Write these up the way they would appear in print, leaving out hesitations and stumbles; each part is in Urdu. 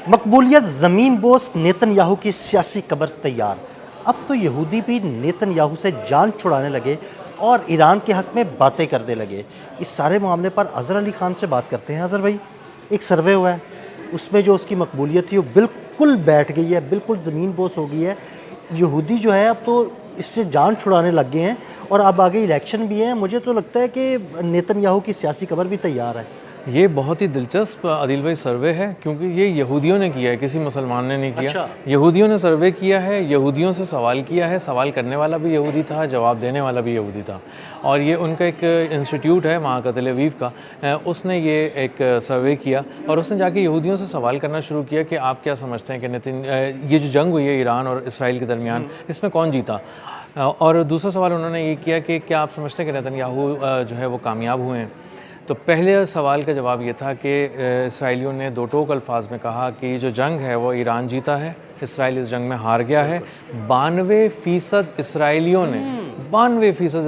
مقبولیت زمین بوس نیتن یاہو کی سیاسی قبر تیار. اب تو یہودی بھی نیتن یاہو سے جان چھڑانے لگے اور ایران کے حق میں باتیں کرنے لگے. اس سارے معاملے پر اظہر علی خان سے بات کرتے ہیں. اظہر بھائی، ایک سروے ہوا ہے، اس میں جو اس کی مقبولیت تھی وہ بالکل بیٹھ گئی ہے، بالکل زمین بوس ہو گئی ہے. یہودی جو ہے اب تو اس سے جان چھڑانے لگ گئے ہیں اور اب آگے الیکشن بھی ہیں. مجھے تو لگتا ہے کہ نیتن یاہو کی سیاسی قبر بھی تیار ہے. یہ بہت ہی دلچسپ عادل بھائی سروے ہے، کیونکہ یہ یہودیوں نے کیا ہے، کسی مسلمان نے نہیں کیا. اچھا. یہودیوں نے سروے کیا ہے، یہودیوں سے سوال کیا ہے، سوال کرنے والا بھی یہودی تھا، جواب دینے والا بھی یہودی تھا. اور یہ ان کا ایک انسٹیٹیوٹ ہے وہاں کا تل اویو کا، اس نے یہ ایک سروے کیا اور اس نے جا کے یہودیوں سے سوال کرنا شروع کیا کہ آپ کیا سمجھتے ہیں کہ یہ جو جنگ ہوئی ہے ایران اور اسرائیل کے درمیان، اس میں کون جیتا. اور دوسرا سوال انہوں نے یہ کیا کہ کیا آپ سمجھتے ہیں کہ نیتن یاہو جو ہے وہ کامیاب ہوئے ہیں. تو پہلے سوال کا جواب یہ تھا کہ اسرائیلیوں نے دو ٹوک الفاظ میں کہا کہ یہ جو جنگ ہے وہ ایران جیتا ہے، اسرائیل اس جنگ میں ہار گیا ہے. 92%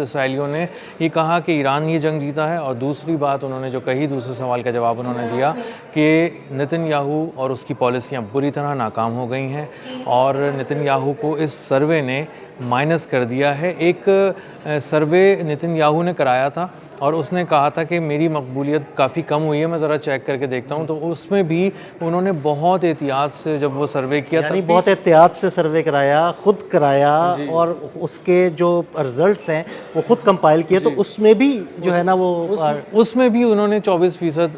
اسرائیلیوں نے یہ کہا کہ ایران یہ جنگ جیتا ہے. اور دوسری بات انہوں نے جو کہی، دوسرے سوال کا جواب انہوں نے دیا کہ نیتن یاہو اور اس کی پالیسیاں بری طرح ناکام ہو گئی ہیں اور نیتن یاہو کو اس سروے نے مائنس کر دیا ہے. ایک سروے نیتن یاہو نے کرایا تھا اور اس نے کہا تھا کہ میری مقبولیت کافی کم ہوئی ہے، میں ذرا چیک کر کے دیکھتا ہوں. تو اس میں بھی انہوں نے بہت احتیاط سے جب وہ سروے کیا، یعنی بہت احتیاط سے سروے کرایا، خود کرایا اور اس کے جو رزلٹس ہیں وہ خود کمپائل کیے. تو اس میں بھی جو ہے نا وہ اس میں بھی انہوں نے 24%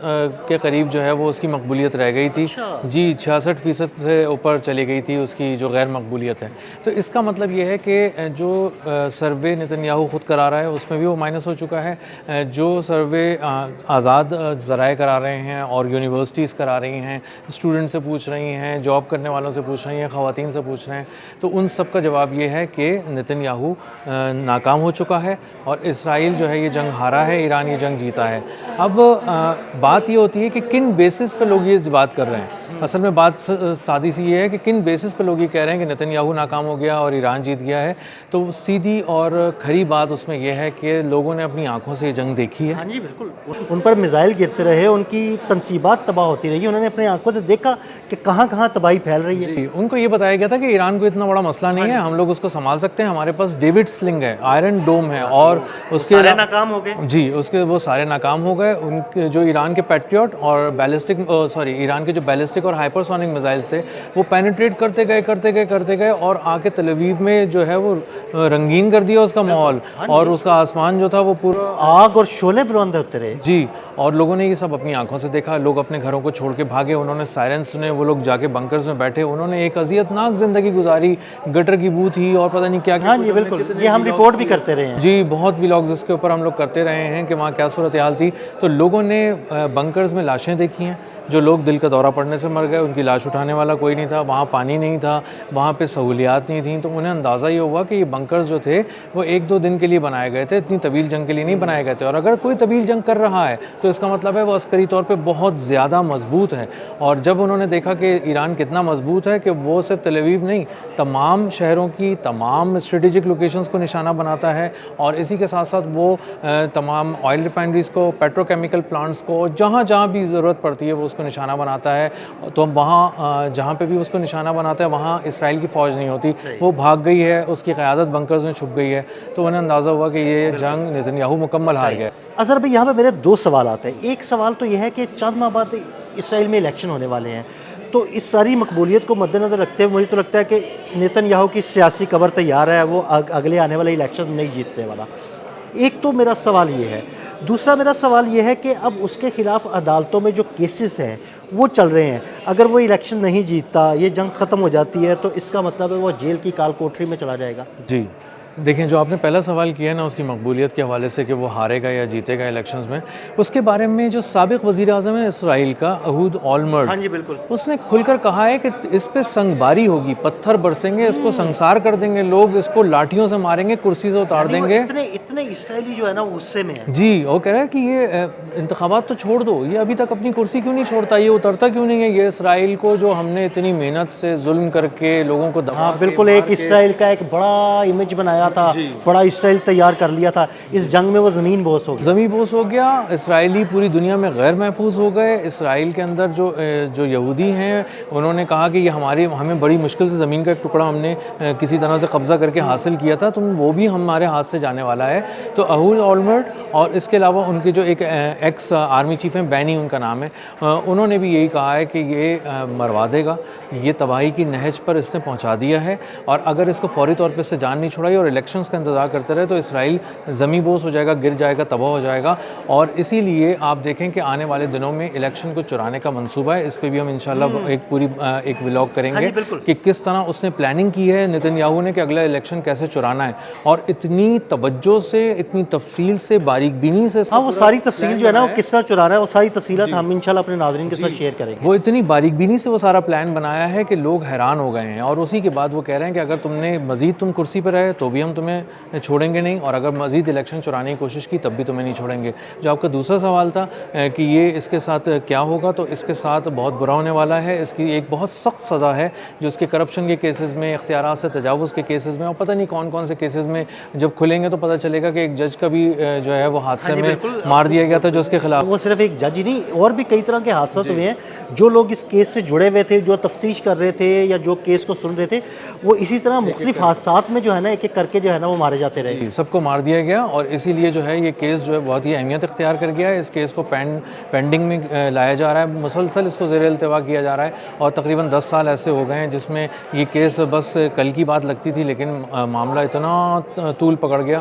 کے قریب جو ہے وہ اس کی مقبولیت رہ گئی تھی. جی 66% سے اوپر چلی گئی تھی اس کی جو غیر مقبولیت ہے. تو اس کا مطلب یہ ہے کہ جو سروے نیتن یاہو خود کرا رہا ہے اس میں بھی وہ مائنس ہو چکا ہے. جو سروے آزاد ذرائع کرا رہے ہیں اور یونیورسٹیز کرا رہی ہیں، اسٹوڈنٹ سے پوچھ رہی ہیں، جاب کرنے والوں سے پوچھ رہی ہیں، خواتین سے پوچھ رہے ہیں، تو ان سب کا جواب یہ ہے کہ نیتن یاہو ناکام ہو چکا ہے اور اسرائیل جو ہے یہ جنگ ہارا ہے، ایران یہ جنگ جیتا ہے. اب بات یہ ہوتی ہے کہ کن بیسس پہ لوگ یہ بات کر رہے ہیں. اصل میں بات سادی سی یہ ہے کہ کن بیسس پہ لوگ یہ کہہ رہے ہیں کہ نیتن یاہو ناکام ہو گیا اور ایران جیت گیا ہے. تو سیدھی اور کھری بات اس میں یہ ہے کہ لوگوں نے اپنی آنکھوں سے یہ جنگ دیکھی ہے. ہاں جی بالکل. ان پر میزائل گرتے رہے، ان کی تنصیبات تباہ ہوتی رہی، انہوں نے اپنی آنکھوں سے دیکھا کہ کہاں کہاں تباہی پھیل رہی ہے. جی ان کو یہ بتایا گیا تھا کہ ایران کو اتنا بڑا مسئلہ نہیں ہے، ہم لوگ اس کو سنبھال سکتے ہیں، ہمارے پاس ڈیوڈ سلنگ ہے، آئرن ڈوم ہے. اور اس کے سارے ناکام ہو گئے. جی اس کے وہ سارے ناکام ہو گئے. ان کے جو ایران کے پیٹریوٹ اور ایران کے جو بیلسٹک اور ہائپرسونک میزائل سے وہ پینیٹریٹ کرتے گئے اور آ کے تل اویو میں جو ہے وہ رنگین کر دیا اس کا ماحول. اور اس کا آسمان جو تھا وہ پورا آگ اور شعلے بلند ہوتے رہے. جی اور لوگوں نے یہ سب اپنی آنکھوں سے دیکھا. لوگ اپنے گھروں کو چھوڑ کے بھاگے، انہوں نے سائرن سنے، وہ لوگ جا کے بنکرز میں بیٹھے، انہوں نے ایک اذیت ناک زندگی گزاری. گٹر کی بو تھی اور پتہ نہیں کیا. ہاں جی بالکل، یہ ہم رپورٹ بھی کرتے رہے ہیں. جی بہت ولاگز اس کے اوپر ہم لوگ کرتے رہے ہیں کہ وہاں کیا صورتحال تھی. تو لوگوں نے بنکرز میں لاشیں دیکھی ہیں. جو لوگ دل کا دورہ پڑنے سے مر گئے، ان کی لاش اٹھانے والا کوئی نہیں تھا، وہاں پانی نہیں تھا، وہاں پہ سہولیات نہیں تھیں. تو انہیں اندازہ یہ ہوا کہ یہ بنکرز جو تھے وہ 1-2 دن کے لیے بنائے گئے تھے، اتنی طویل جنگ کے لیے نہیں بنائے گئے تھے. اور اگر کوئی طویل جنگ کر رہا ہے تو اس کا مطلب ہے وہ عسکری طور پہ بہت زیادہ مضبوط ہے. اور جب انہوں نے دیکھا کہ ایران کتنا مضبوط ہے کہ وہ صرف تل اویو نہیں، تمام شہروں کی تمام اسٹریٹجک لوکیشنز کو نشانہ بناتا ہے. اور اسی کے ساتھ ساتھ وہ تمام آئل ریفائنریز کو، پیٹرو کیمیکل پلانٹس کو، جہاں بھی ضرورت پڑتی ہے وہ اس کو نشانہ بناتا ہے. تو وہاں جہاں پہ بھی اس کو نشانہ بناتا ہے وہاں اسرائیل کی فوج نہیں ہوتی، وہ بھاگ گئی ہے، اس کی قیادت بنکرز میں چھپ گئی ہے. تو انہیں اندازہ ہوا کہ یہ جنگ نیتن یاہو مکمل ہار گیا. اظہر بھائی یہاں پہ میرے 2 سوالات ہیں. ایک سوال تو یہ ہے کہ چند ماہ بعد اسرائیل میں الیکشن ہونے والے ہیں، تو اس ساری مقبولیت کو مد نظر رکھتے ہوئے مجھے تو لگتا ہے کہ نیتن یاہو کی سیاسی قبر تیار ہے، وہ اگلے آنے والے الیکشن نہیں جیتنے والا. ایک تو میرا سوال یہ ہے. دوسرا میرا سوال یہ ہے کہ اب اس کے خلاف عدالتوں میں جو کیسز ہیں وہ چل رہے ہیں. اگر وہ الیکشن نہیں جیتتا، یہ جنگ ختم ہو جاتی ہے، تو اس کا مطلب ہے وہ جیل کی کال کوٹری میں چلا جائے گا. جی دیکھیں، جو آپ نے پہلا سوال کیا ہے نا اس کی مقبولیت کے حوالے سے کہ وہ ہارے گا یا جیتے گا الیکشنز میں، اس کے بارے میں جو سابق وزیر اعظم ہے اسرائیل کا اہود اولمرٹ، ہاں جی بالکل، اس نے کھل کر کہا ہے کہ اس پہ سنگ باری ہوگی، پتھر برسیں گے، اس کو سنسار کر دیں گے، لوگ اس کو لاٹھیوں سے ماریں گے، کرسی سے اتار دیں گے. اتنے اسرائیلی جو ہے نا وہ غصے میں ہے. جی وہ کہہ رہا ہے کہ یہ انتخابات تو چھوڑ دو، یہ ابھی تک اپنی کرسی کیوں نہیں چھوڑتا، یہ اترتا کیوں نہیں ہے. یہ اسرائیل کو جو ہم نے اتنی محنت سے ظلم کر کے لوگوں کو دبا بالکل ایک اسرائیل کا ایک بڑا امیج بنایا رہا تھا, بڑا اسرائیل تیار کر لیا تھا, اس جنگ میں وہ زمین بوس ہو گیا. زمین بوس ہو گیا. اسرائیلی پوری دنیا میں غیر محفوظ ہو گئے. اسرائیل کے اندر جو یہودی ہیں انہوں نے کہا کہ یہ ہمیں بڑی مشکل سے زمین کا ایک ٹکڑا ہم نے کسی طرح سے قبضہ کر کے حاصل کیا تھا, تو وہ بھی ہمارے ہاتھ سے جانے والا ہے. تو اہول اولمرٹ اور اس کے علاوہ ان کے جو ایک ایکس آرمی چیف ہیں, بینی ان کا نام ہے, انہوں نے بھی یہی کہا ہے کہ یہ مروا دے گا, یہ تباہی کی نہج پر اس نے پہنچا دیا ہے, اور اگر اس کو فوری طور پہ اس سے جان نہیں چھڑائی اور الیکشنز کا انتظار کرتے رہے تو اسرائیل زمین بوس ہو جائے گا, گر جائے گا, تباہ ہو جائے گا. اور اسی لیے آپ دیکھیں کہ آنے والے دنوں میں الیکشن کو چرانے کا منصوبہ ہے. اس پہ بھی ہم انشاءاللہ ایک ولاگ کریں گے کہ کس طرح اس نے پلاننگ کی ہے نتن یاہو نے کہ اگلا الیکشن کیسے چرانا ہے, اور اتنی توجہ سے, اتنی تفصیل سے, باریک بینی سے. ہاں, وہ ساری تفصیل جو ہے نا وہ کس طرح چرانا ہے, وہ ساری تفصیلات ہم انشاءاللہ اپنے ناظرین کے ساتھ شیئر کریں گے. وہ اتنی باریک بینی سے وہ سارا پلان بنایا ہے کہ لوگ حیران ہو گئے ہیں, اور اسی کے بعد وہ کہہ رہے ہیں کہ اگر تم نے مزید کرسی پہ رہے تو بھی ہم تمہیں چھوڑیں گے نہیں, اور اگر مزید الیکشن چرانے کی کوشش کی تب بھی تمہیں نہیں چھوڑیں گے. جو آپ کا دوسرا سوال تھا کہ یہ اس کے ساتھ کیا ہوگا, تو اس کے ساتھ بہت برا ہونے والا ہے. اس کی ایک بہت سخت سزا ہے جو اس کے کرپشن کے کیسز میں, اختیارات سے تجاوز کے کیسز میں, اور پتہ نہیں کون کون سے کیسز میں جب کھلیں گے تو پتہ چلے گا کہ ایک جج کا بھی جو ہے وہ حادثے میں مار دیا گیا تھا جو اس کے خلاف. وہ صرف ایک جج ہی نہیں, اور بھی کئی طرح کے حادثات ہوئے ہیں. جو لوگ اس کیس سے جڑے ہوئے تھے, جو تفتیش کر رہے تھے یا جو کیس کو سن رہے تھے, وہ اسی طرح مختلف حادثات میں جو ہے نا ایک ایک کر کے جو ہے نا وہ مارے جاتے رہے. سب کو مار دیا گیا, اور اسی لیے جو ہے یہ کیس جو ہے بہت ہی اہمیت اختیار کر گیا ہے. اس کیس کو پینڈنگ میں لایا جا رہا ہے, مسلسل اس کو زیر التوا کیا جا رہا ہے, اور تقریباً 10 سال ایسے ہو گئے ہیں جس میں یہ کیس بس کل کی بات لگتی تھی, لیکن معاملہ اتنا طول پکڑ گیا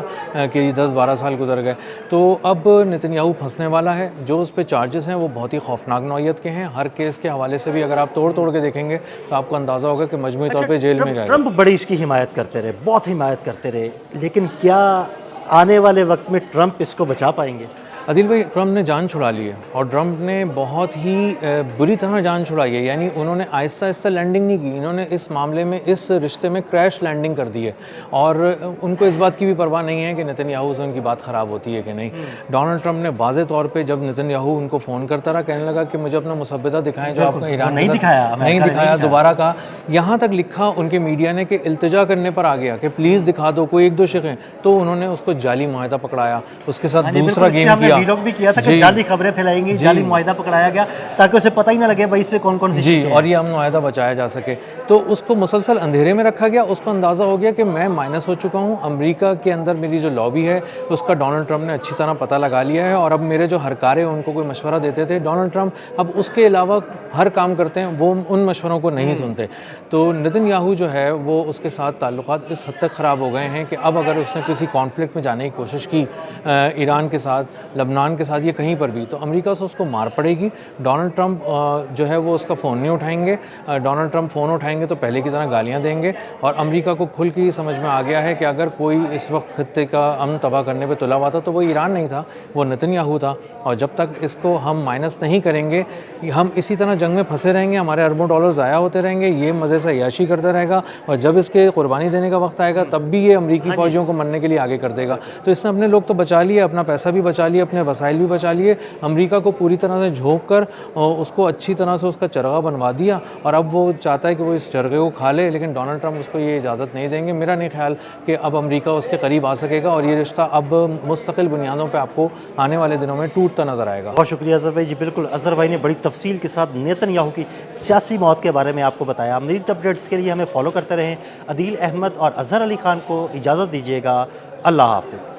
کہ 10-12 سال گزر گئے. تو اب نتن یاہو پھنسنے والا ہے. جو اس پہ چارجز ہیں وہ بہت ہی خوفناک نوعیت کے ہیں. ہر کیس کے حوالے سے بھی اگر آپ توڑ کے دیکھیں گے تو آپ کو اندازہ ہوگا کہ مجموعی طور پہ جیل میں جائے گا. ٹرمپ بڑی اس کی حمایت کرتے رہے, بہت حمایت کرتے رہے, لیکن کیا آنے والے وقت میں ٹرمپ اس کو بچا پائیں گے؟ عدیل بھائی, ٹرمپ نے جان چھڑا لی ہے, اور ٹرمپ نے بہت ہی بری طرح جان چھڑائی ہے. یعنی انہوں نے آہستہ آہستہ لینڈنگ نہیں کی, انہوں نے اس معاملے میں, اس رشتے میں کریش لینڈنگ کر دی ہے, اور ان کو اس بات کی بھی پرواہ نہیں ہے کہ نتن یاہو سے ان کی بات خراب ہوتی ہے کہ نہیں. ڈونلڈ ٹرمپ نے واضح طور پہ جب نتن یاہو ان کو فون کرتا رہا, کہنے لگا کہ مجھے اپنا مسودہ دکھائیں جو آپ کا ایران نہیں دکھایا, دوبارہ کہا, یہاں تک لکھا ان کے میڈیا نے کہ التجا کرنے پر آ گیا کہ پلیز دکھا دو کوئی 1-2 شقیں, تو انہوں نے اس کو جعلی معاہدہ پکڑایا, اس کے ساتھ دوسرا گیم کیا, ویلوگ بھی کیا تھا کہ جعلی خبریں پھیلائیں گی, جعلی معاہدہ پکڑایا گیا تاکہ اسے پتہ ہی نہ لگے بھائی اس پہ کون کون سی چیزیں, اور یہ امن معاہدہ بچایا جا سکے. تو اس کو مسلسل اندھیرے میں رکھا گیا. اس کو اندازہ ہو گیا کہ میں مائنس ہو چکا ہوں, امریکہ کے اندر میری جو لابی ہے اس کا ڈونلڈ ٹرمپ نے اچھی طرح پتہ لگا لیا ہے, اور اب میرے جو ہرکارے ان کو کوئی مشورہ دیتے تھے ڈونلڈ ٹرمپ اب اس کے علاوہ ہر کام کرتے ہیں, وہ ان مشوروں کو نہیں سنتے. تو نتن یاہو جو ہے وہ اس کے ساتھ تعلقات اس حد تک خراب ہو گئے ہیں کہ اب اگر اس نے کسی کانفلکٹ میں جانے کی کوشش کی ایران کے ساتھ, لبنان کے ساتھ, یا کہیں پر بھی, تو امریکہ سے اس کو مار پڑے گی. ڈونلڈ ٹرمپ جو ہے وہ اس کا فون نہیں اٹھائیں گے. ڈونلڈ ٹرمپ فون اٹھائیں گے تو پہلے کی طرح گالیاں دیں گے, اور امریکہ کو کھل کے یہ سمجھ میں آ گیا ہے کہ اگر کوئی اس وقت خطے کا امن تباہ کرنے پہ تلا ہوا تھا تو وہ ایران نہیں تھا, وہ نتن یاہو تھا. اور جب تک اس کو ہم مائنس نہیں کریں گے, ہم اسی طرح جنگ میں پھنسے رہیں گے, ہمارے اربوں ڈالر ضائع ہوتے رہیں گے, یہ مزے سے عیاشی کرتا رہے گا, اور جب اس کے قربانی دینے کا وقت آئے گا تب بھی یہ امریکی فوجیوں کو مرنے کے لیے آگے کر دے گا. تو اس نے اپنے لوگ تو بچا لیے, اپنا پیسہ بھی بچا لیا, اپنے وسائل بھی بچا لیے, امریکہ کو پوری طرح سے جھونک کر اس کو اچھی طرح سے اس کا چرغا بنوا دیا, اور اب وہ چاہتا ہے کہ وہ اس چرغے کو کھا لے, لیکن ڈونلڈ ٹرمپ اس کو یہ اجازت نہیں دیں گے. میرا نہیں خیال کہ اب امریکہ اس کے قریب آ سکے گا, اور یہ رشتہ اب مستقل بنیادوں پہ آپ کو آنے والے دنوں میں ٹوٹتا نظر آئے گا. بہت شکریہ اظہر بھائی. جی بالکل, اظہر بھائی نے بڑی تفصیل کے ساتھ نیتن یاہو کی سیاسی موت کے بارے میں آپ کو بتایا. مزید اپڈیٹس کے لیے ہمیں فالو کرتے رہیں. عدیل احمد اور اظہر علی خان کو اجازت دیجیے گا. اللہ حافظ.